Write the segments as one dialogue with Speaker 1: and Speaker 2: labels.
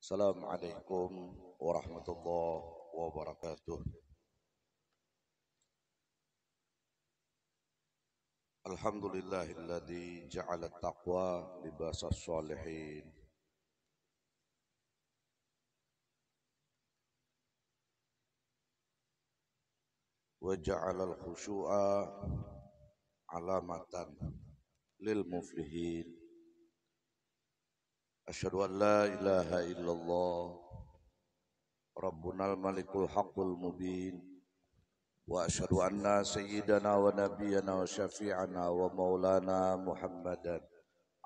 Speaker 1: Assalamualaikum warahmatullahi wabarakatuh. Alhamdulillahilladzi ja'ala taqwa libasas sholihin wa ja'ala al-khushu'a alamatan lil muflihin. Asyhadu an la ilaha illallah rabbunal malikul haqqul mubin wa asyhadu anna sayyidana wa nabiyyana wa syafi'ana wa maulana Muhammadan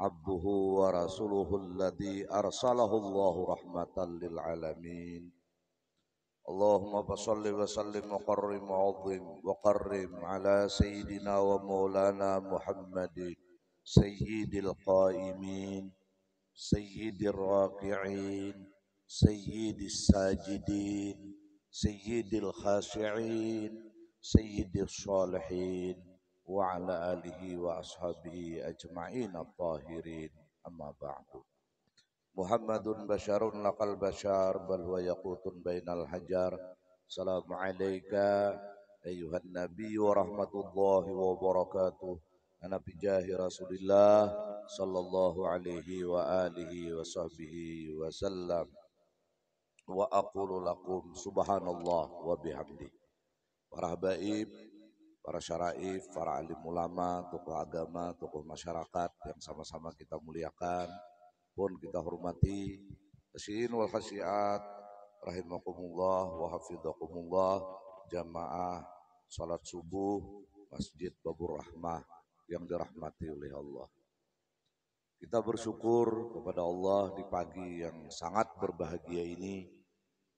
Speaker 1: abduhu wa rasuluhu alladhi arsalahu Allahu rahmatan lil alamin. Allahumma fassalli wa sallim wa qarrim wa azim wa qarrim ala sayyidina wa maulana Muhammadin sayyidil qaimin sayyidir raki'in sayyidis sajidin sayyidil khashi'in sayyidis salihin wa ala alihi wa ashabihi ajma'in at-tahirin amma ba'du. Muhammadun basyarun laqal basyar bal huwa yaqutun bainal hajar. Assalamu alayka ayyuhan nabiy wa rahmatullahi wa barakatuh. Ana bi jahi Rasulillah sallallahu alaihi wa alihi wa sahbihi wa sallam. Wa aqulu lakum subhanallah wa bihamdi. Para habaib, para syaraif, para alim ulama, tokoh agama, tokoh masyarakat yang sama-sama kita muliakan pun kita hormati, hasiin wal khasiat rahimakumullah wa hafizakumullah, jamaah salat subuh Masjid Babur Rahmah yang dirahmati oleh Allah. Kita bersyukur kepada Allah di pagi yang sangat berbahagia ini,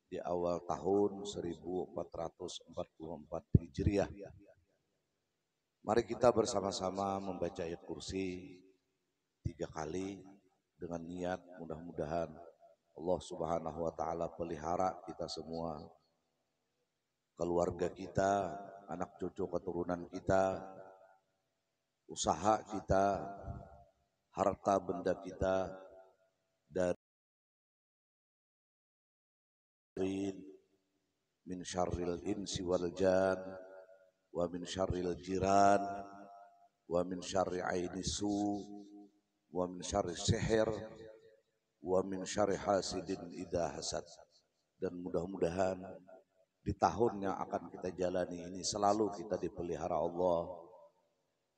Speaker 1: di awal tahun 1444 Hijriah. Mari kita bersama-sama membaca ayat kursi 3 kali dengan niat mudah-mudahan Allah Subhanahu wa taala pelihara kita semua, keluarga kita, anak cucu keturunan kita, usaha kita, harta benda kita dari min syarril insi wal jan wa min syarril jiran wa min syarri aini su wa min syarri sihir wa min syarri hasidin idza hasad. Dan mudah-mudahan di tahun yang akan kita jalani ini selalu kita dipelihara Allah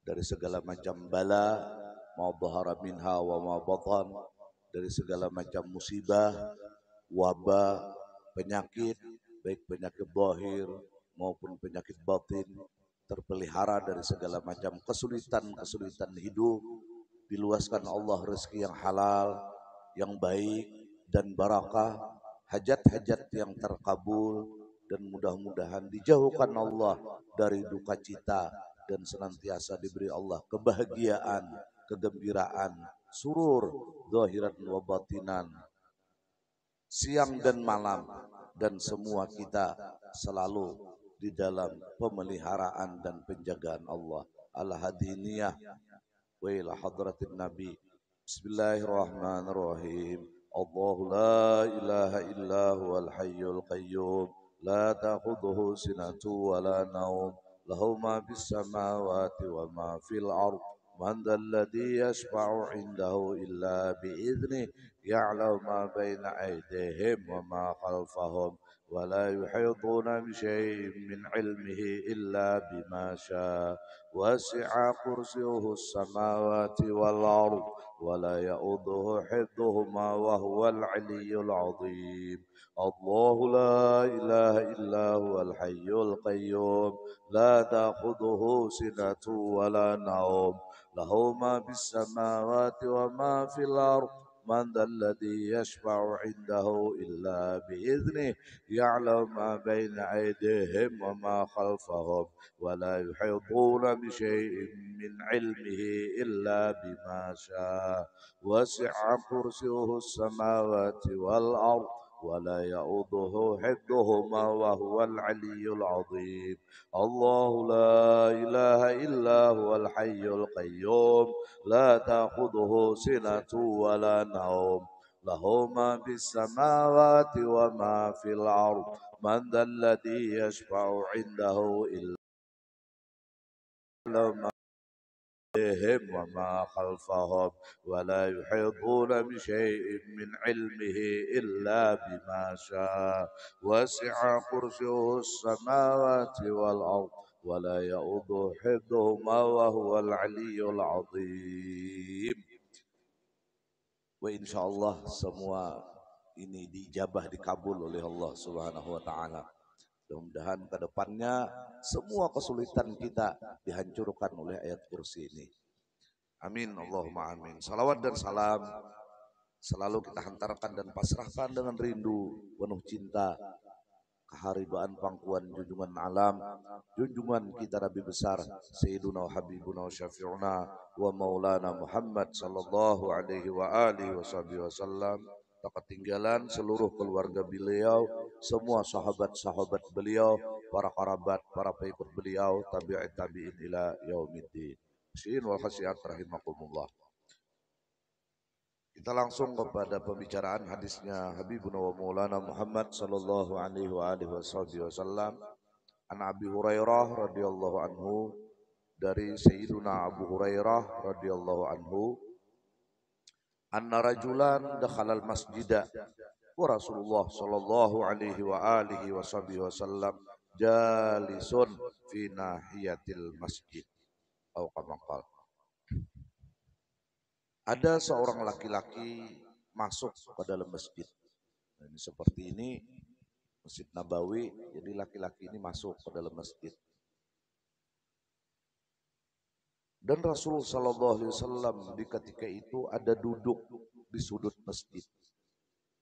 Speaker 1: dari segala macam bala, ma dhahara minha wa ma batan, dari segala macam musibah, wabah, penyakit, baik penyakit zahir maupun penyakit batin, terpelihara dari segala macam kesulitan-kesulitan hidup. Diluaskan Allah rezeki yang halal, yang baik dan barakah, hajat-hajat yang terkabul, dan mudah-mudahan dijauhkan Allah dari duka cita dan senantiasa diberi Allah kebahagiaan, kegembiraan, surur, zahiran wa batinan, siang dan malam, dan semua kita selalu di dalam pemeliharaan dan penjagaan Allah. Al-hadiniyah wa ila hadratin Nabi. Bismillahirrahmanirrahim. Allahu la ilaha illa huwal hayyul qayyum la ta'khudhuhu sinatu wa la naum lahu ma fis samawati wa ma fil ardh man dhal ladzi yashfa'u 'indahu illa bi idzni ya'lamu ma baina aydihim wa ma khalfahum wa la yuhituna bi syai'in min 'ilmihi illa bima syaa wasi'a kursiyyuhu as-samawati wal ardh wa la ya'uduhu hifdhuhuma wa huwal 'aliyyul 'azim. Allahu la ilaha illa huwal hayyul qayyum la ta'khudhuhu sinatun wa la naum lahu ma fis samawati wa ma fil ardh man dhal ladzi yashfa'u 'indahu illa bi idzni ya'lamu ma baina aydihim wa ma khalfahum wa la yuhituna bi syai'in min 'ilmihi illa bima syaa wasi'a kursiyyuhu as-samawati wal ardh wa la ya'uduhu hifdhuhuma wa huwal 'aliyyul 'azim. Allahu la ilaha illa huwal hayyul qayyum la ta'khudhuhu sinatun wa la naum له ما في السماوات وما في الأرض من ذا الذي يشفع عنده إلا ما بهم وما خلفهم ولا يحيطون بشيء من علمه إلا بما شاء وسع كرسيه السماوات والأرض ولا يؤوده حفظهما وهو العلي العظيم. Wa insyaallah semua ini dijabah dikabul oleh Allah Subhanahu wa taala. Mudah-mudahan ke depannya semua kesulitan kita dihancurkan oleh ayat kursi ini. Amin Allahumma amin. Salawat dan salam selalu kita hantarkan dan pasrahkan dengan rindu penuh cinta keharibaan pangkuan junjungan alam, junjungan kita Nabi besar Sayyiduna wa Habibuna wa Syafi'una wa Maulana Muhammad sallallahu alaihi wa alihi wasallam. Tak ketinggalan seluruh keluarga beliau, semua sahabat-sahabat beliau, para kerabat, para pengikut beliau, tabi'in tabi'in ila yaumiddin. Syai'in wal khasiat rahimakumullah. Kita langsung kepada pembicaraan hadisnya Habibuna wa Maulana Muhammad sallallahu alaihi wa alihi wasallam. An Abi Hurairah radhiyallahu anhu, dari Sayyiduna Abu Hurairah radhiyallahu anhu, anna rajulan dakhala al-masjida wa Rasulullah sallallahu alaihi wa alihi wasallam jalisun fi nahiyatil masjid. Atau kama qala. Ada seorang laki-laki masuk ke dalam masjid. Nah, ini seperti ini, Masjid Nabawi, jadi laki-laki ini masuk ke dalam masjid. Dan Rasulullah SAW di ketika itu ada duduk di sudut masjid.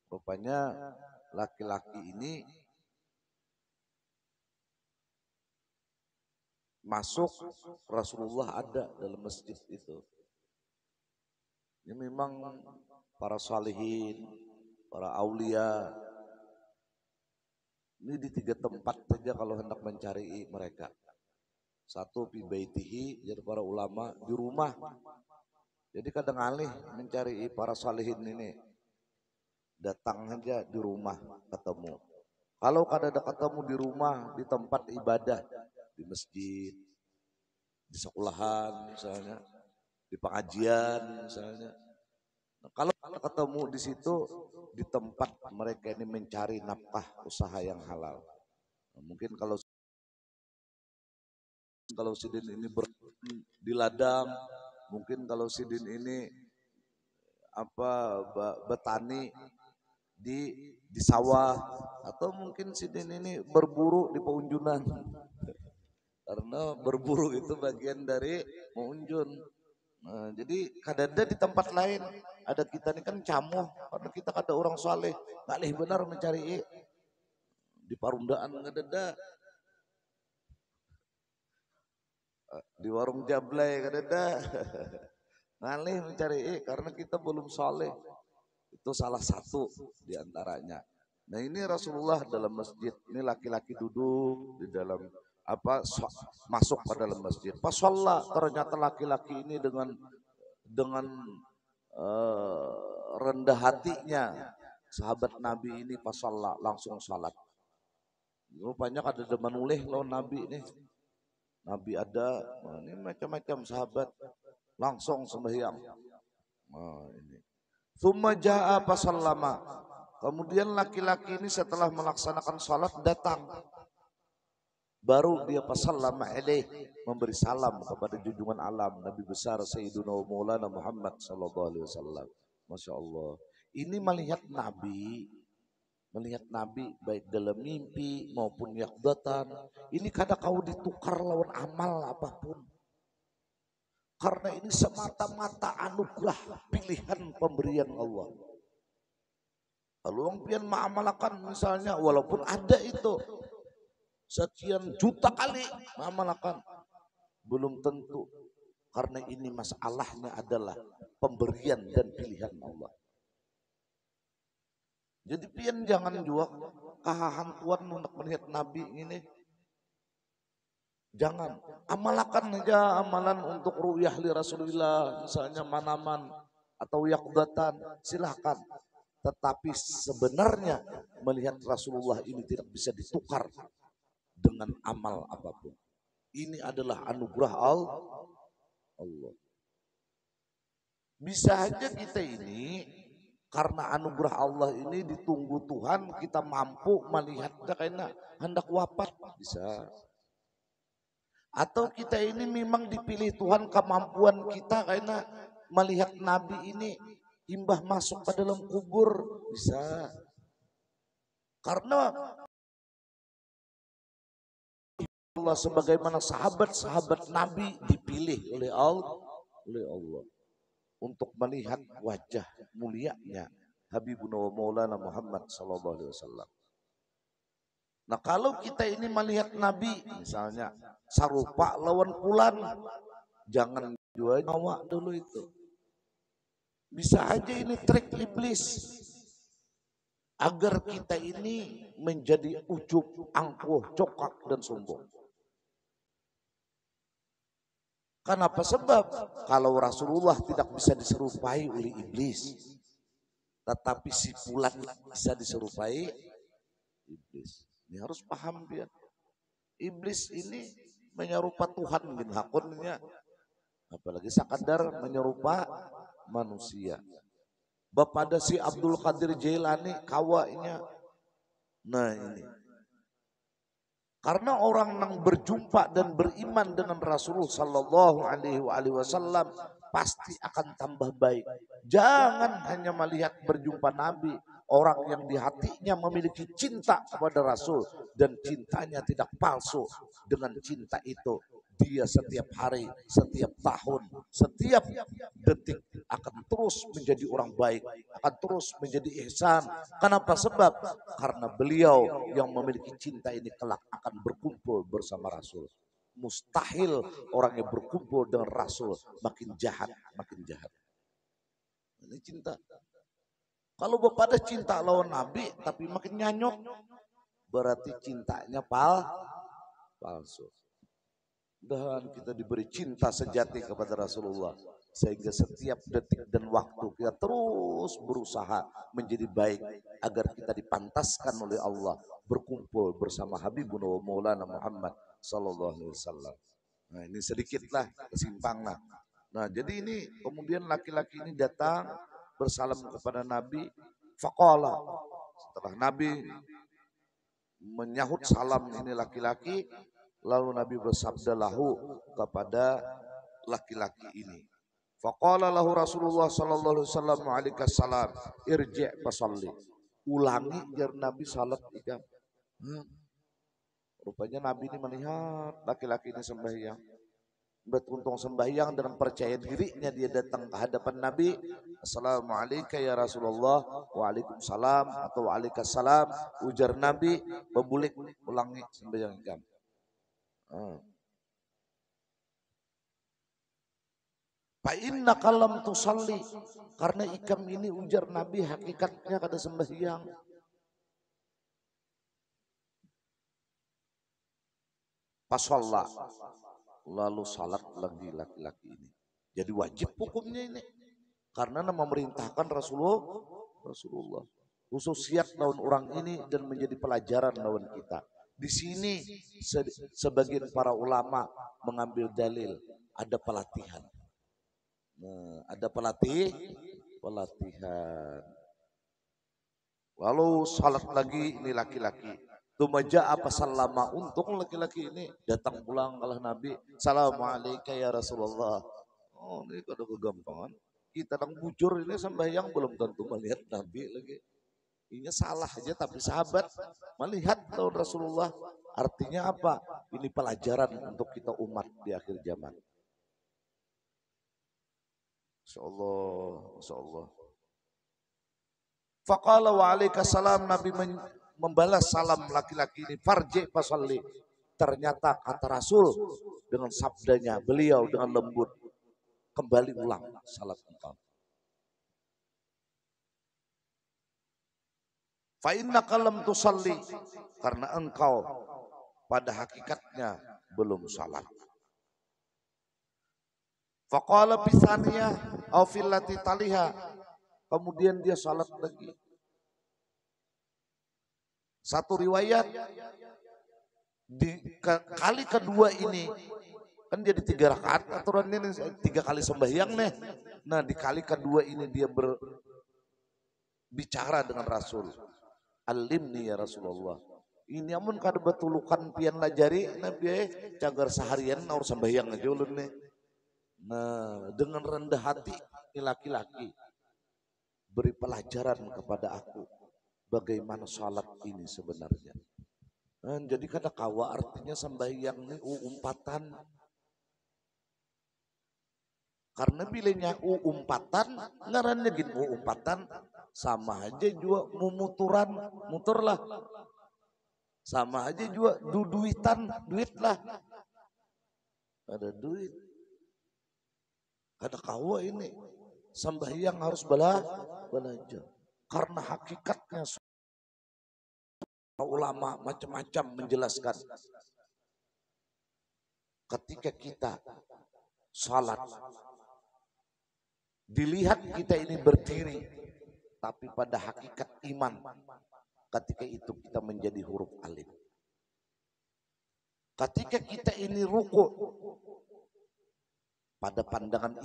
Speaker 1: Rupanya laki-laki ini masuk, Rasulullah ada dalam masjid itu. Ini memang para salihin, para aulia, ini di 3 tempat saja kalau hendak mencari mereka. Satu fi baitihi, jadi para ulama di rumah. Jadi kadang alih mencari para salihin ini, datang aja di rumah ketemu. Kalau kadang ketemu di rumah, di tempat ibadah, di masjid, di sekolahan misalnya, di pengajian misalnya. Nah, kalau ketemu di situ, di tempat mereka ini mencari nafkah usaha yang halal. Nah, mungkin kalau sidin ini di ladang, mungkin kalau sidin ini betani di sawah, atau mungkin sidin ini berburu di peunjunan. Karena berburu itu bagian dari mengunjun. Nah, jadi kadada di tempat lain, ada kita ini kan camuh, karena kita kada orang saleh, ngalih benar mencari di parundaan kadada, di warung jablay kadada, ngalih mencari karena kita belum saleh. Itu salah satu di antaranya. Nah, ini Rasulullah dalam masjid, ini laki-laki duduk di dalam masuk ke dalam masjid. Pas sholat, ternyata laki-laki ini dengan rendah hatinya, sahabat Nabi ini pas sholat langsung sholat. Rupanya ada demen uleh lawan Nabi ini. Nabi ada, ini macam-macam sahabat langsung sembahyang. Nah, ini. Tsumma jaa fasallama. Kemudian laki-laki ini setelah melaksanakan sholat datang. Baru dia pasallama alaih, memberi salam kepada junjungan alam Nabi besar Sayyiduna Maulana Muhammad sallallahu alaihi wasallam. Masya Allah. Ini melihat Nabi baik dalam mimpi maupun yaqdatan. Ini kadang kau ditukar lawan amal apapun. Karena ini semata-mata anugerah pilihan pemberian Allah. Kalau orang pian mengamalkan misalnya, walaupun ada itu sekian juta kali mengamalkan, belum tentu. Karena ini masalahnya adalah pemberian dan pilihan Allah. Jadi pian jangan juga kahahan Tuhan untuk melihat Nabi ini. Jangan, amalkan aja amalan untuk ru'yah li Rasulullah, misalnya manaman atau yaqdatan, silahkan. Tetapi sebenarnya melihat Rasulullah ini tidak bisa ditukar dengan amal apapun. Ini adalah anugerah Allah. Bisa aja kita ini karena anugerah Allah ini ditunggu Tuhan, kita mampu melihatnya karena hendak wafat, bisa. Atau kita ini memang dipilih Tuhan kemampuan kita karena melihat Nabi ini imbah masuk ke dalam kubur, bisa. Karena Allah sebagaimana sahabat-sahabat Nabi dipilih oleh Allah untuk melihat wajah mulianya Habibuna wa Maulana Muhammad sallallahu alaihi wasallam. Nah, kalau kita ini melihat Nabi misalnya sarupa lawan fulan, jangan jual nyawa dulu itu. Bisa aja ini trik iblis agar kita ini menjadi ujub, angkuh, cokak dan sombong. Kenapa? Sebab kalau Rasulullah tidak bisa diserupai oleh iblis, tetapi si fulan bisa diserupai iblis. Ini harus paham dia. Iblis ini menyerupa Tuhan bin hakunnya, apalagi sekadar menyerupa manusia. Bapada si Abdul Qadir Jailani kawanya. Nah ini. Karena orang yang berjumpa dan beriman dengan Rasulullah sallallahu alaihi wasallam pasti akan tambah baik. Jangan hanya melihat berjumpa Nabi, orang yang di hatinya memiliki cinta kepada Rasul dan cintanya tidak palsu. Dengan cinta itu dia setiap hari, setiap tahun, setiap detik akan terus menjadi orang baik, akan terus menjadi ihsan. Kenapa? Sebab karena beliau yang memiliki cinta ini kelak akan berkumpul bersama Rasul. Mustahil orang yang berkumpul dengan Rasul makin jahat, makin jahat. Ini cinta. Kalau bapak ada cinta lawan Nabi tapi makin nyanyok, berarti cintanya palsu. Dan kita diberi cinta sejati kepada Rasulullah. Sehingga setiap detik dan waktu kita terus berusaha menjadi baik. Agar kita dipantaskan oleh Allah berkumpul bersama Habibuna wa Maulana Muhammad sallallahu alaihi wasallam. Nah ini sedikitlah kesimpangan. Nah jadi ini kemudian laki-laki ini datang bersalam kepada Nabi. Faqala, setelah Nabi menyahut salam ini laki-laki, lalu Nabi bersabda lahu kepada laki-laki ini. Faqala lahu Rasulullah sallallahu alaihi wasallam alaikassalam irji' fasalli. Ulangi biar Nabi salat ikam. Rupanya Nabi ini melihat laki-laki ini sembahyang. Beruntung sembahyang dengan percaya dirinya dia datang ke hadapan Nabi. Assalamualaikum ya Rasulullah. Waalaikumsalam atau waalaikumsalam. Ujar Nabi, bebulik ulangi sembahyang ikam. Fa innaka lam tusalli, karena ikam ini ujar Nabi hakikatnya kada sembahyang. Fasalla, lalu salat lagi laki-laki ini. Jadi wajib hukumnya ini. Karena memerintahkan Rasulullah. Khususiyat lawan orang ini dan menjadi pelajaran lawan kita. Di sini sebagian para ulama mengambil dalil ada pelatihan. Nah, ada pelatihan. Lalu salat lagi ini laki-laki. Tumaja apa salama, untuk laki-laki ini datang pulang kalau Nabi. Assalamualaikum ya Rasulullah. Oh ini kada kegampangan. Kita đang bujur ini sembahyang belum tentu melihat Nabi lagi. Ini salah aja tapi sahabat melihat tahun Rasulullah. Artinya apa? Ini pelajaran untuk kita umat di akhir zaman. Insyaallah. Faqala wa alaikassalam, Nabi membalas salam laki-laki ini, farji fasalli. Ternyata kata Rasul dengan sabdanya beliau dengan lembut, kembali ulang salat engkau. Fa innaka lam tusalli, karena engkau pada hakikatnya belum salat. Faqala bisaniyah aw fillati taliha, kemudian dia salat lagi. Satu riwayat di kali kedua ini kan jadi 3 rakaat aturan ini 3 kali sembahyang nih. Nah di kali kedua ini dia berbicara dengan Rasul. Alimni ya Rasulullah. Ini amun kada betulukan pian lajari nabi cagar seharian naur sembahyang aja ulun nih. Nah dengan rendah hati ini laki-laki beri pelajaran kepada aku bagaimana salat ini sebenarnya. Nah, jadi kata kawa artinya sembahyang ini umpatan. Karena bilanya umpatan, ngarannya gitu umpatan sama aja juga muturan, muturlah. Sama aja juga duitan, duit lah. Ada duit. Kata kawa ini sembahyang harus belajar. Karena hakikatnya ulama macam-macam menjelaskan. Ketika kita salat, dilihat kita ini berdiri, tapi pada hakikat iman, ketika itu kita menjadi huruf alif. Ketika kita ini ruku, pada pandangan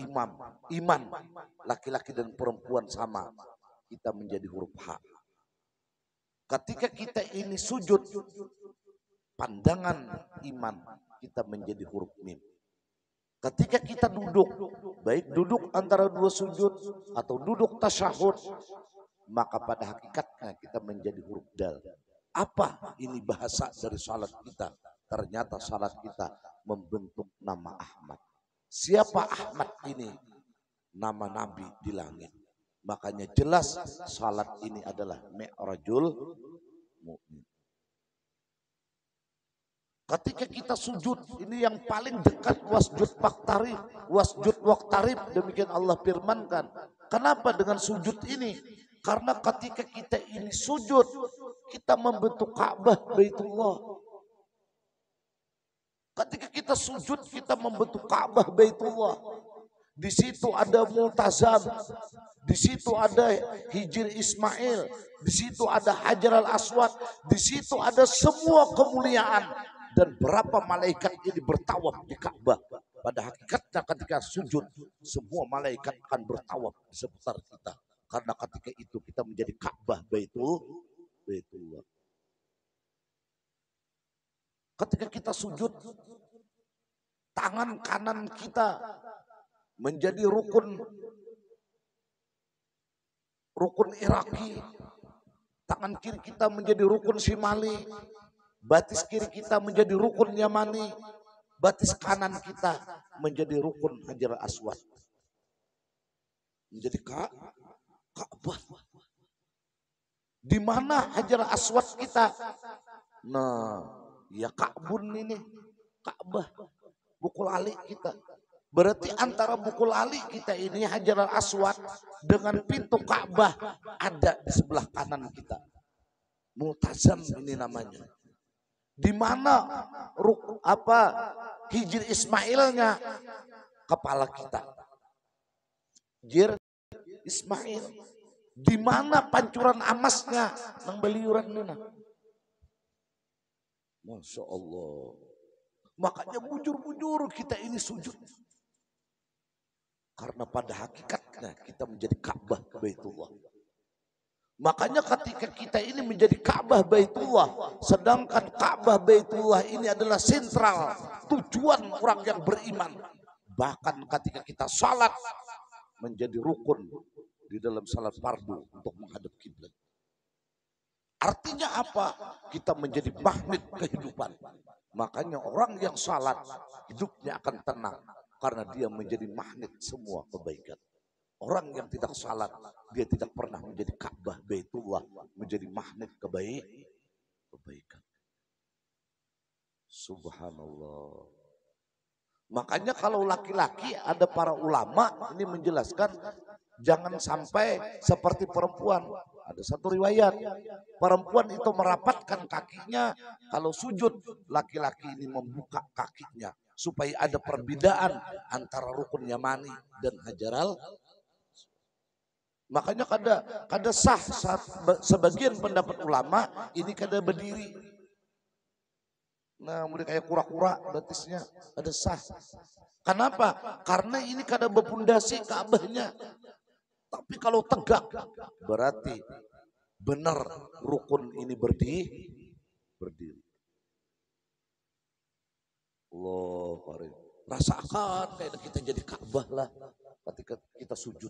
Speaker 1: iman, laki-laki dan perempuan sama, kita menjadi huruf H. Ketika kita ini sujud, pandangan iman, kita menjadi huruf mim. Ketika kita duduk, baik duduk antara dua sujud atau duduk tasyahud, maka pada hakikatnya kita menjadi huruf dal. Apa ini bahasa dari salat kita? Ternyata salat kita membentuk nama Ahmad. Siapa Ahmad ini? Nama Nabi di langit. Makanya jelas salat ini adalah mi'rajul mu'min. Ketika kita sujud, ini yang paling dekat wasjud waqtarib, wasjud waqtarib, demikian Allah firmankan. Kenapa dengan sujud ini? Karena ketika kita ini sujud, kita membentuk Ka'bah Baitullah. Ketika kita sujud, kita membentuk Ka'bah Baitullah. Di situ ada Multazam, di situ ada Hijr Ismail, di situ ada Hajar al-Aswad, di situ ada semua kemuliaan. Dan berapa malaikat ini bertawaf di Ka'bah. Pada hakikatnya ketika sujud, semua malaikat akan bertawaf di seputar kita. Karena ketika itu kita menjadi Ka'bah Baitullah. Ketika kita sujud, tangan kanan kita menjadi rukun Iraki, tangan kiri kita menjadi rukun Shimali, batis kiri kita menjadi rukun Yamani, batis kanan kita menjadi rukun Hajar Aswad. Menjadi Ka'bah. Di mana Hajar Aswad kita? Nah, ya Ka'bun ini, Ka'bah, bukul alik kita. Berarti antara bukul alik kita ini Hajar Aswad dengan pintu Ka'bah ada di sebelah kanan kita. Multazam ini namanya. Di mana Hijr Ismailnya kepala kita. Hijr Ismail. Di mana pancuran amasnya nang beliuran nuna. Masya Allah. Makanya bujur-bujur kita ini sujud. Karena pada hakikatnya kita menjadi Ka'bah Baitullah. Makanya ketika kita ini menjadi Ka'bah Baitullah, sedangkan Ka'bah Baitullah ini adalah sentral tujuan orang yang beriman. Bahkan ketika kita salat menjadi rukun di dalam salat fardu untuk menghadap kiblat. Artinya apa? Kita menjadi magnet kehidupan. Makanya orang yang salat hidupnya akan tenang karena dia menjadi magnet semua kebaikan. Orang yang tidak salat dia tidak pernah menjadi Ka'bah Baitullah, menjadi magnet kebaikan. Subhanallah. Makanya kalau laki-laki ada para ulama ini menjelaskan jangan sampai seperti perempuan. Ada satu riwayat, perempuan itu merapatkan kakinya, kalau sujud laki-laki ini membuka kakinya. Supaya ada perbedaan antara rukun Yamani dan Hajaral. Makanya kada sah sebagian pendapat ulama ini kada berdiri. Nah, mulai kayak kura-kura batisnya ada sah. Kenapa? Karena ini kada berpundasi Ka'bahnya. Tapi kalau tegak berarti benar rukun ini berdiri. Allah karim. Rasakan kayak kita jadi Ka'bah lah ketika kita sujud.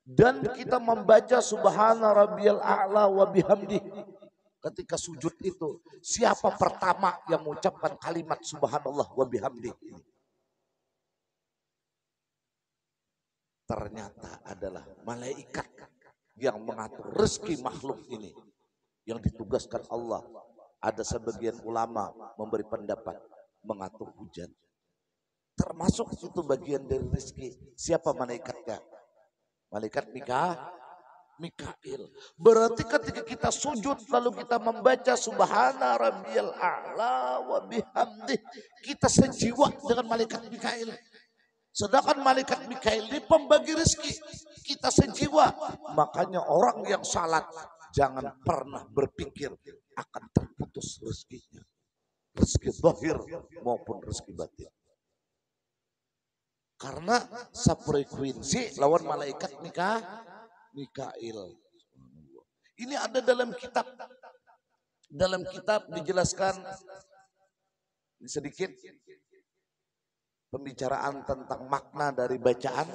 Speaker 1: Dan kita membaca subhana rabbiyal a'la wa bihamdi. Ketika sujud itu, siapa pertama yang mengucapkan kalimat subhanallah wa bihamdi? Ternyata adalah malaikat yang mengatur rezeki makhluk ini. Yang ditugaskan Allah. Ada sebagian ulama memberi pendapat mengatur hujan. Termasuk itu bagian dari rezeki. Siapa malaikatnya? Malaikat Mikail. Berarti ketika kita sujud lalu kita membaca subhana rabbiyal a'la wa bihamdih, kita sejiwa dengan malaikat Mikail. Sedangkan malaikat Mikail ini pembagi rezeki. Kita sejiwa. Makanya orang yang salat jangan pernah berpikir akan terputus rezekinya. Rezeki zahir maupun rezeki batin. Karena sefrekuensi lawan malaikat Mikail. Ini ada dalam kitab. Dalam kitab dijelaskan sedikit pembicaraan tentang makna dari bacaan.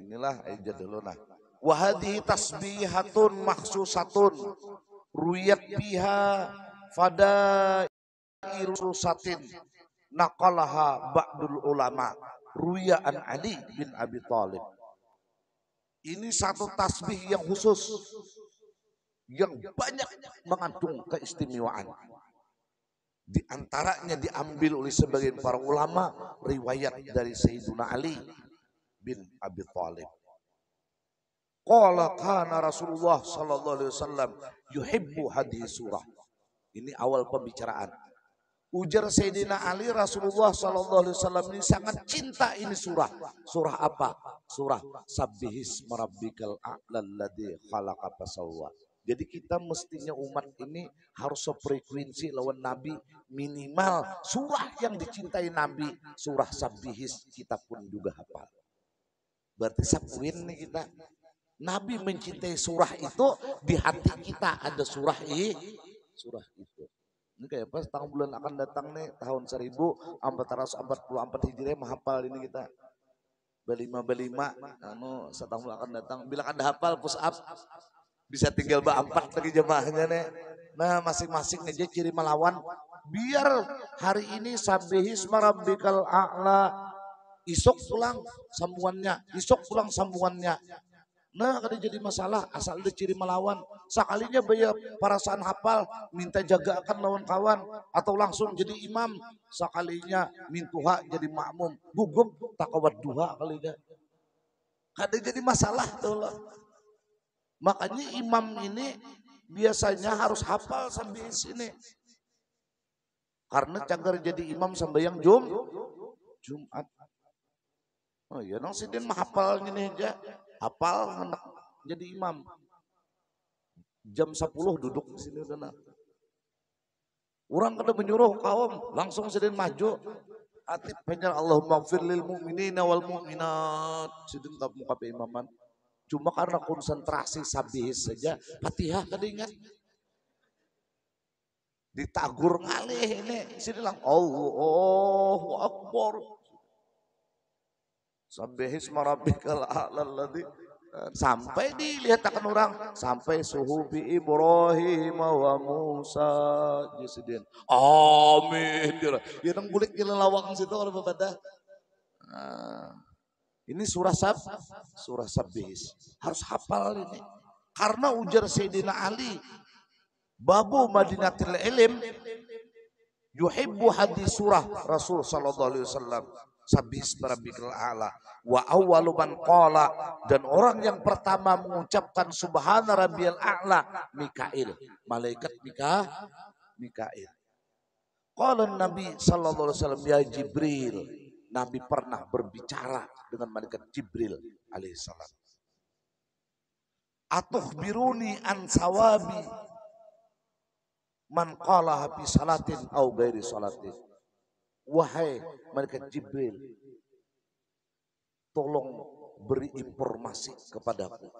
Speaker 1: Inilah aja dulu nah. Wahadi tasbihatun maksusatun ruyat biha fadail susatin. Naqalaha ba'dul ulama ruya'an Ali bin Abi Thalib. Ini satu tasbih yang khusus yang banyak mengandung keistimewaan. Di antaranya diambil oleh sebagian para ulama riwayat dari Sayyiduna Ali bin Abi Thalib. Qala kana Rasulullah sallallahu alaihi wasallam yuhibbu hadhihi surah. Ini awal pembicaraan. Ujar Sayyidina Ali, Rasulullah SAW ini sangat cinta ini surah. Surah apa? Surah Sabbihis marabbikal a'lal ladzi khalaqa fasawwa. Jadi kita mestinya umat ini harus sefrekuensi lawan Nabi. Minimal surah yang dicintai Nabi, surah Sabbihis kita pun juga hafal. Berarti sabwin nih kita. Nabi mencintai surah itu, di hati kita ada surah itu. Ini kayak pas tahun bulan akan datang nih tahun 1444 Hijriah menghafal ini kita. Belima anu setahun bulan akan datang. Bila ada hafal push up bisa tinggal ba-4 lagi jemaahnya nih. Nah, masing-masing aja ciri melawan biar hari ini sabbihis marabbikal a'la. Isok pulang sambungannya. Nah, kada jadi masalah asal ada ciri melawan. Sekalinya bayar perasaan hafal minta jagakan lawan kawan atau langsung jadi imam. Sekalinya mintuha jadi makmum, gugup takawat duha kalinya. Kada jadi masalah tuh lah. Makanya imam ini biasanya harus hafal sampai sini. Karena cagar jadi imam sembahyang Jumat. Oh iya nang sidin mahafal ini aja. Hafal hendak jadi imam. Jam 10 duduk di sini udah. Orang kada menyuruh kaum, langsung sedang maju. Atip penjar Allahumma gfir lil mu'minina wal mu'minat. Sedang kamu kape imaman. Cuma karena konsentrasi sabihis saja, Fatihah kada ingat. Ditagur ngalih ini, sini lang Allahu Akbar. Sabbihis marabbikal a'lal ladzi sampai dilihat akan orang sampai suhubi Ibrahim wa Musa jisidin. Amin. Ya nang kulit lawang situ kalau bapak. Ini surah Sabbihis. Harus hafal ini. Karena ujar Sayyidina Ali, babu Madinatil Ilm yuhibbu hadis surah Rasul sallallahu alaihi wasallam. Sabbihis marabbikal a'la wa awwalu man qala, dan orang yang pertama mengucapkan subhana rabbiyal a'la Mikail, malaikat Mikail. Qala Nabi sallallahu alaihi wasallam ya Jibril, Nabi pernah berbicara dengan malaikat Jibril alaihissalam. Atukhbiruni an sawabi man qala fi salatin au ghairi salatin. Wahai malaikat Jibril, tolong beri informasi kepadaku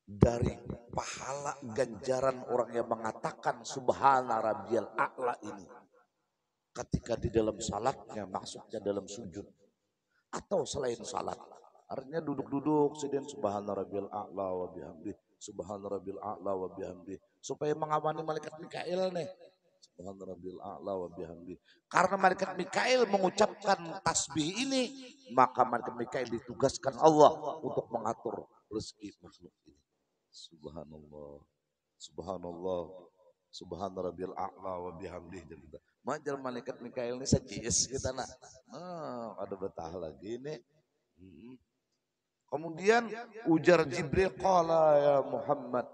Speaker 1: dari pahala ganjaran orang yang mengatakan subhana rabbiyal a'la ini ketika di dalam salatnya, maksudnya dalam sujud atau selain salat. Artinya duduk-duduk sedang subhana rabbiyal a'la wa bihamdi, subhana rabbiyal a'la wa bihamdi, supaya mengawani malaikat Mikail nih. Subhana rabbiyal a'la wa bihamdi. Karena malaikat Mikail mengucapkan tasbih ini, maka malaikat Mikail ditugaskan Allah untuk mengatur rezeki makhluk ini. Subhanallah, subhanallah, subhana rabbiyal a'la wa bihamdi. Majar malaikat Mikail ini sajis kita nak. Ada betah lagi ini. Kemudian ujar Jibril, qala ya Muhammad,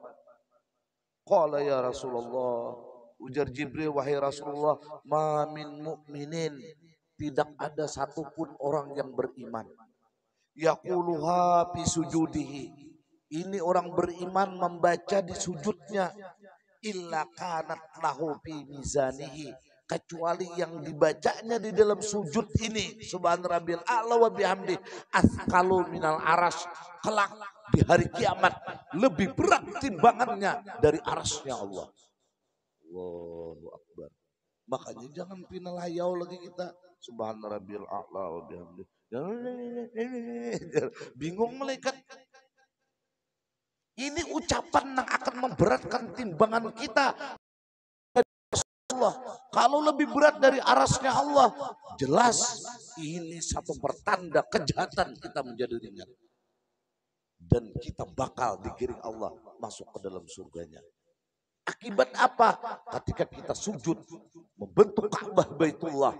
Speaker 1: qala ya Rasulullah. Ujar Jibril, wahai Rasulullah, ma min mu'minin, tidak ada satupun orang yang beriman, yaquluha fi sujudihi, ini orang beriman membaca di sujudnya, illa kanat lahu fi mizanihi, kecuali yang dibacanya di dalam sujud ini, subhana rabbiyal a'la wa bihamdi, asqalu minal arash, kelak di hari kiamat lebih berat timbangannya dari arasnya Allah. Allahu akbar. Makanya jangan pindah hayau lagi kita, subhana rabbiyal a'la wa bihamdi. Bingung malaikat. Ini ucapan yang akan memberatkan timbangan kita. Allah. Kalau lebih berat dari arasnya Allah, jelas ini satu pertanda kejahatan kita menjadi ringan. Dan kita bakal digiring Allah masuk ke dalam surganya. Akibat apa? Ketika kita sujud membentuk Ka'bah Baitullah,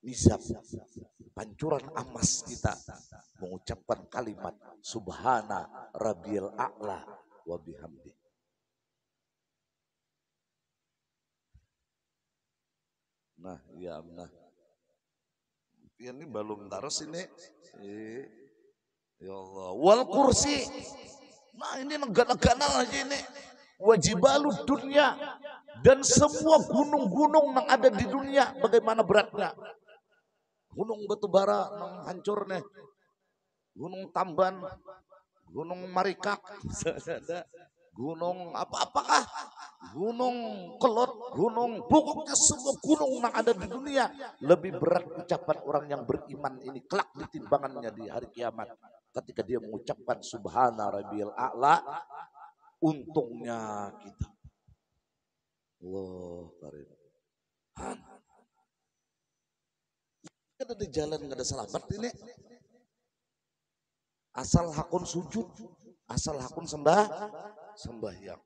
Speaker 1: nizam, pancuran emas kita mengucapkan kalimat subhana rabbiyal a'la wa bihamdi. Nah, ya nah. Ini belum terus ini. Ya Allah, wal kursi. Nah, ini negara-negara lagi ini. Wajibalud dunia, dan semua gunung-gunung yang ada di dunia bagaimana beratnya. Gunung Batubara hancur nih. Gunung Tamban, Gunung Marikak, gunung apakah? Gunung Kelot, gunung, pokoknya semua gunung yang ada di dunia lebih berat ucapan orang yang beriman ini kelak ditimbangannya di hari kiamat ketika dia mengucapkan subhana rabbiyal a'la. Untungnya kita. Allah karim. Ada di jalan nggak ada salamat ini. Asal hakun sujud, asal hakun sembahyang.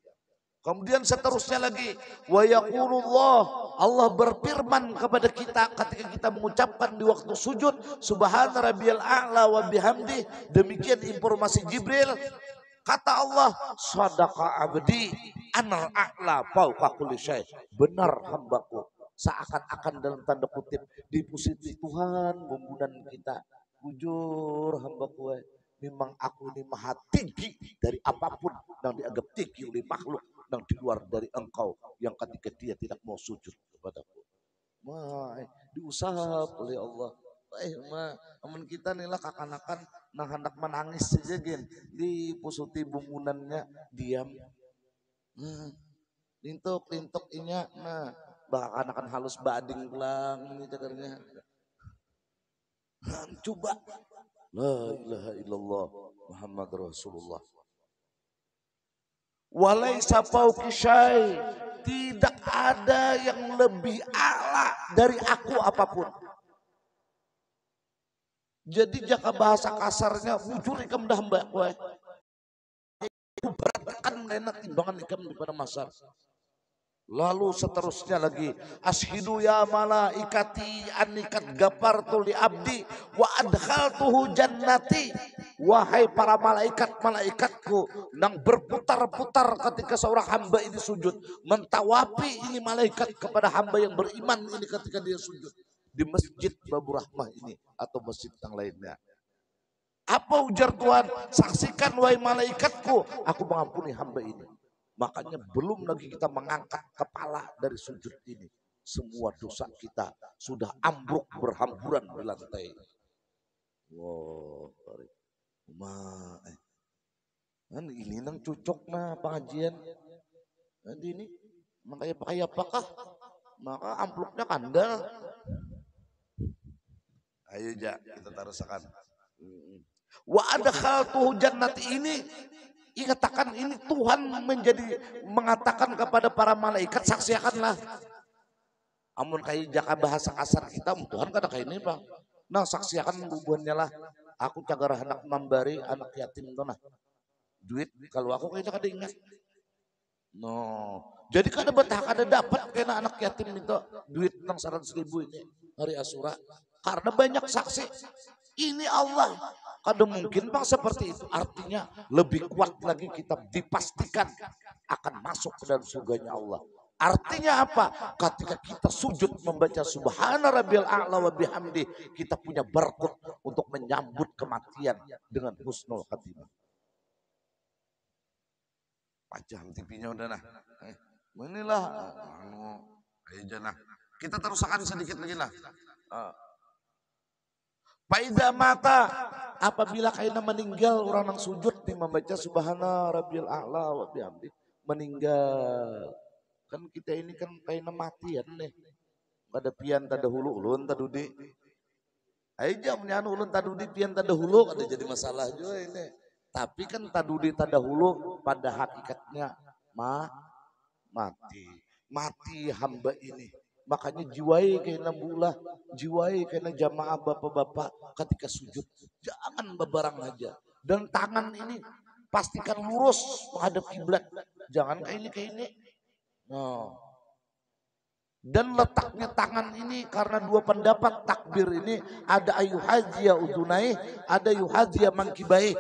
Speaker 1: Kemudian seterusnya lagi, wa yaqulullah, Allah berfirman kepada kita ketika kita mengucapkan di waktu sujud subhana rabbiyal a'la wa bihamdi. Demikian informasi Jibril. Kata Allah, sadaqa abdi anal a'la fauqa kulli syai. Benar hambaku, seakan-akan dalam tanda kutip dipuji Tuhan pembunuhan kita. Jujur hambaku, memang aku ini maha tinggi dari apapun yang dianggap tinggi oleh makhluk yang di luar dari engkau yang ketika dia tidak mau sujud kepadaku. Diusap oleh Allah. Amun kita inilah kakanakan nah hendak menangis saja gin di pusuti bungunannya diam. Lintuk inya nah bahkan akan halus bading lang ini cakarnya. Coba la ilaha illallah Muhammad Rasulullah. Walaisa fauqi syai, tidak ada yang lebih a'la dari aku apapun. Jadi jika bahasa kasarnya wujud ikam dah mbak kue. Beratkan enak timbangan ikam daripada masar. Lalu seterusnya lagi, ashidu ya malaikati anikat gapartu li abdi wa adkhaltuhu jannati. wahai para malaikat-malaikatku yang berputar-putar ketika seorang hamba ini sujud, mentawapi ini malaikat kepada hamba yang beriman ini ketika dia sujud di masjid Babur Rahmah ini atau masjid yang lainnya. Apa ujar Tuhan? Saksikan wahai malaikatku, aku mengampuni hamba ini. Makanya belum lagi kita mengangkat kepala dari sujud ini, semua dosa kita sudah ambruk berhamburan di lantai. Wow, kan ini nang cocok na pengajian. Nanti ini makanya pakai apakah? Maka amplopnya kandal. Ayo ja kita taruhkan. Wa adkhaltuhu jannati ini. Katakan ini Tuhan mengatakan kepada para malaikat, saksikanlah. Amun kayak jaka bahasa kasar kita, Tuhan kada kayak ini Pak. Nah saksikan hubungannya lah. Aku cagar anak memberi anak yatim itu nah. Duit kalau aku kayaknya kada ingat. No. Jadi kada betah kada dapat kena anak yatim itu duit nang 100.000 ini hari Asyura. Karena banyak saksi. Ini Allah. Kada mungkin Bang seperti itu. Artinya lebih kuat lagi kita dipastikan akan masuk ke dalam surganya Allah. Artinya apa? Ketika kita sujud membaca Subhana Rabbiyal A'la wa bihamdi, kita punya berkut untuk menyambut kematian dengan husnul khatimah. Pajang TV-nya udah nah. Inilah aja nah. Kita teruskan sedikit lagi lah. Faida mata, apabila kaina meninggal orang yang sujud nih membaca Subhana Rabbiyal A'la wa bihamdi, meninggal. Kan kita ini kan kaina matian nih. Kada pian tada hulu ulun tadudi. Aja menyanu ulun tadudi pian tada hulu kada jadi masalah juga ini. Tapi kan tadudi tada hulu pada hakikatnya mati. Mati hamba ini. Makanya jiwai kena bulah, jiwai kena jamaah bapak-bapak ketika sujud. Jangan bebarang aja. Dan tangan ini pastikan lurus menghadap kiblat. Jangan kayak ini. No. Dan letaknya tangan ini karena dua pendapat takbir ini ada ayuhajia udunai, ada ayuhajia mangkibai.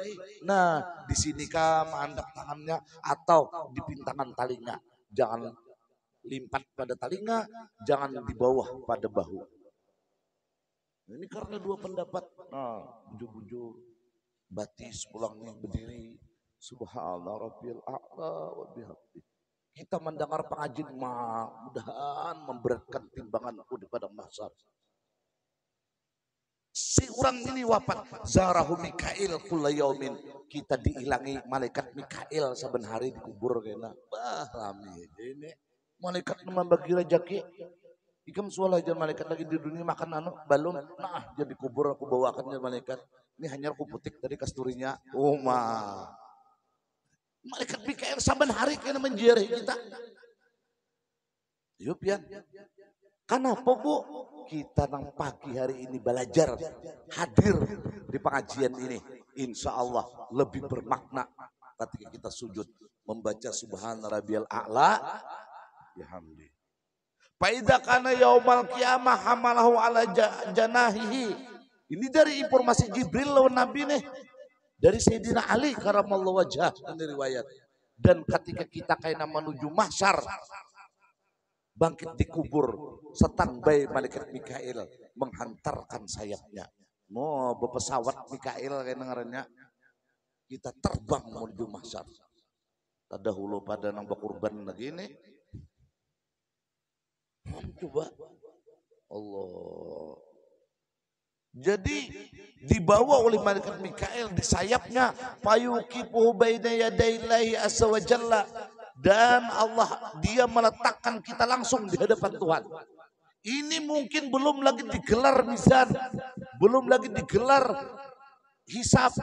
Speaker 1: Nah, di sini kah mengandap tangannya atau di pintangan talinya. Jangan limpat pada talinga, jangan di bawah pada bahu. Ini karena dua pendapat. Nah, bujur-bujur batis pulangnya berdiri. Subhanallah Rabbil A'la wa bihamdi. Kita mendengar pengajian mudah-mudahan memberatkan timbangan aku di padang mahsyar. Si orang ini wafat, zarahu Mikail kulla yaumin. Kita diilangi malaikat Mikail saben hari dikubur kena. Bah rame ini. Malaikat membagi rezeki. Ikam suala aja malaikat lagi di dunia makan balon. Nah, jadi kubur aku bawakan ya malaikat. Ini hanya aku putik dari kasturinya. Malaikat Mikail saban hari kena menjarahi kita. Yuk pian. Kenapa Bu? Kita nang pagi hari ini belajar hadir di pengajian ini. Insya Allah lebih bermakna ketika kita sujud membaca Subhana Rabbiyal A'la bihamdi. Faida kana yaumal qiyamah hamalahu ala janahihi. Ini dari informasi Jibril lawan Nabi nih. Dari Sayyidina Ali karamallahu wajhah ini riwayat. Dan ketika kita kaina menuju mahsyar bangkit di kubur, standby malaikat Mikail menghantarkan sayapnya. Mau berpesawat Mikail kayak dengarannya. Kita terbang menuju mahsyar. Tadahulu pada nang berkurban lagi nih. Coba Allah. Jadi dibawa oleh malaikat Mikail di sayapnya, fayuqifuhu baina yadaillahi azza wa jalla, dan Allah dia meletakkan kita langsung di hadapan Tuhan. Ini mungkin belum lagi digelar mizan, belum lagi digelar hisab,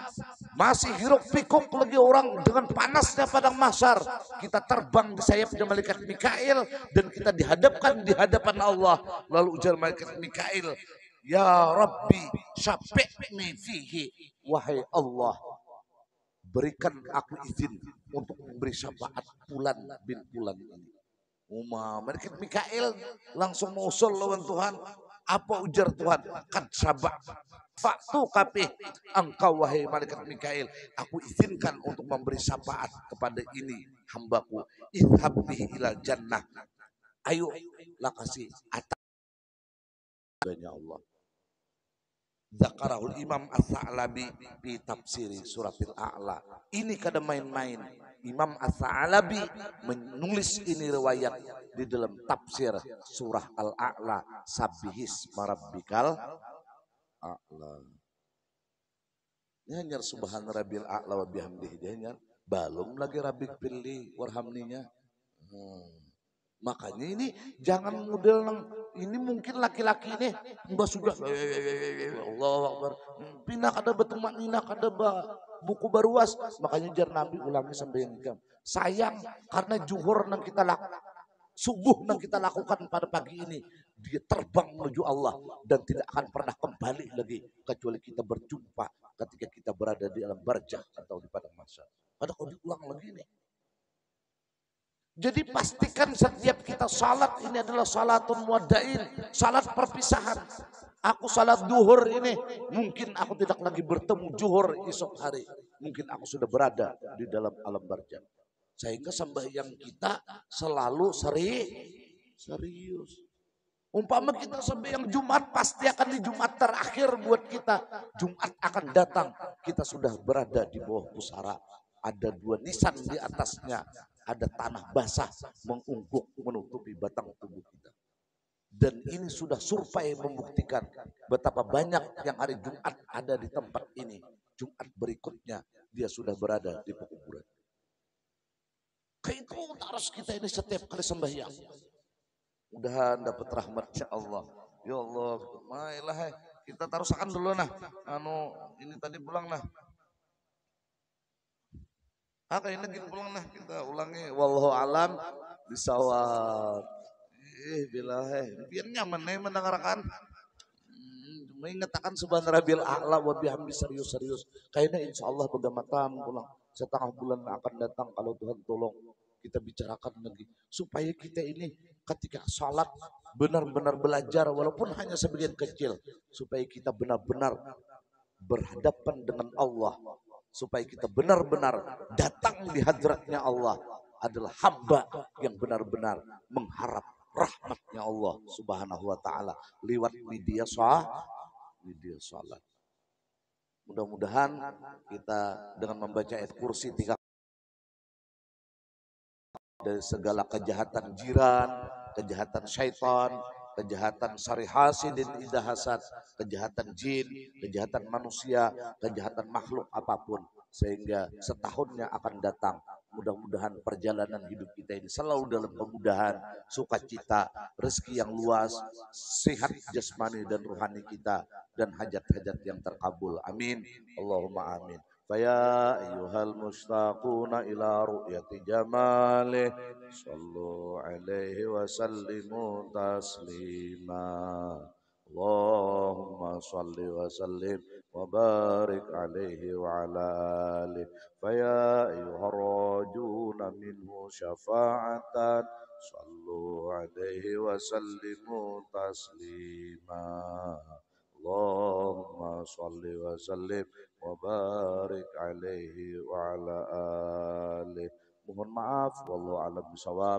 Speaker 1: masih hiruk pikuk lagi orang dengan panasnya padang mahsyar. Kita terbang di sayapnya malaikat Mikail dan kita dihadapkan di hadapan Allah. Lalu ujar malaikat Mikail, ya Rabbi syafi'ni fihi, wahai Allah berikan aku izin untuk memberi syafaat Fulan bin Fulan ini. Malaikat Mikail langsung mengusul lawan Tuhan, Apa ujar Tuhan? Kad sabak. Faktu kapih engkau wahai malaikat Mikail. Aku izinkan untuk memberi syafaat kepada ini hambaku. Idhab bihi ilal jannah. Ayo lah kasih atasnya Allah. Zakarahul Imam As-Sa'labi di tafsiri suratil A'la. Ini kada main-main. Imam As-Sa'labi menulis ini riwayat di dalam tafsir surah Al-A'la. Sabihis marabbikal a'la. Nyanyar subhan rabbil a'la wa bihamdihi. Nyanyar. Belum lagi rabbik pilih warhamninya. Makanya ini jangan model nang ini mungkin laki-laki ini mbak sudah Allah Akbar pindah kada betumak nina kada buku baruas makanya jar Nabi ulangi sampai yang ikam sayang karena juhur nang kita subuh nang kita lakukan pada pagi ini dia terbang menuju Allah dan tidak akan pernah kembali lagi kecuali kita berjumpa ketika kita berada di alam barzakh atau di padang mahsyar. Ada kau diulang lagi nih. Jadi pastikan setiap kita salat ini adalah salatun muaddain, salat perpisahan. Aku salat duhur ini, mungkin aku tidak lagi bertemu zuhur esok hari. Mungkin aku sudah berada di dalam alam barzakh. Sehingga sembahyang kita selalu serius. Umpama kita sembahyang Jumat pasti akan di Jumat terakhir buat kita. Jumat akan datang, kita sudah berada di bawah pusara. Ada dua nisan di atasnya. Ada tanah basah mengungguk menutupi batang tubuh kita. Dan ini sudah survei membuktikan betapa banyak yang hari Jumat ada di tempat ini. Jumat berikutnya dia sudah berada di pekuburan. Kayak itu harus kita ini setiap kali sembahyang. Mudahan dapat rahmat ya Allah. Ya Allah, mailah kita taruhkan dulu nah. Ini tadi pulang nah. Ini lagi pulang nah kita ulangi wallahu alam bisawab. Bila biar nyaman nih mendengarkan. Mengatakan subhana rabbil a'la wa bihamdi serius-serius. Kayaknya insya Allah begamatan pulang setengah bulan akan datang kalau Tuhan tolong kita bicarakan lagi supaya kita ini ketika salat benar-benar belajar walaupun hanya sebagian kecil supaya kita benar-benar berhadapan dengan Allah supaya kita benar-benar datang di hadratnya Allah adalah hamba yang benar-benar mengharap rahmatnya Allah subhanahu wa ta'ala lewat media salat. Mudah-mudahan kita dengan membaca ayat kursi 3 dari segala kejahatan jiran, kejahatan syaitan, kejahatan sari hasidin idza hasad, kejahatan jin, kejahatan manusia, kejahatan makhluk apapun sehingga setahunnya akan datang. Mudah-mudahan perjalanan hidup kita ini selalu dalam kemudahan, sukacita, rezeki yang luas, sehat jasmani dan rohani kita dan hajat-hajat yang terkabul. Amin. Allahumma amin. Faya ayyuhal mustaquna ila ru'yati jamalih sallu alaihi wa sallimu taslima. Allahumma salli wa sallim wa barik alaihi wa ala alihi. Faya ayyuhar rajuna minhu syafa'atan sallu alaihi wa sallimu taslima. Allahumma salli wa sallim wa barik alaihi wa ala alihi. Mohon maaf wallahu a'lam bishawab.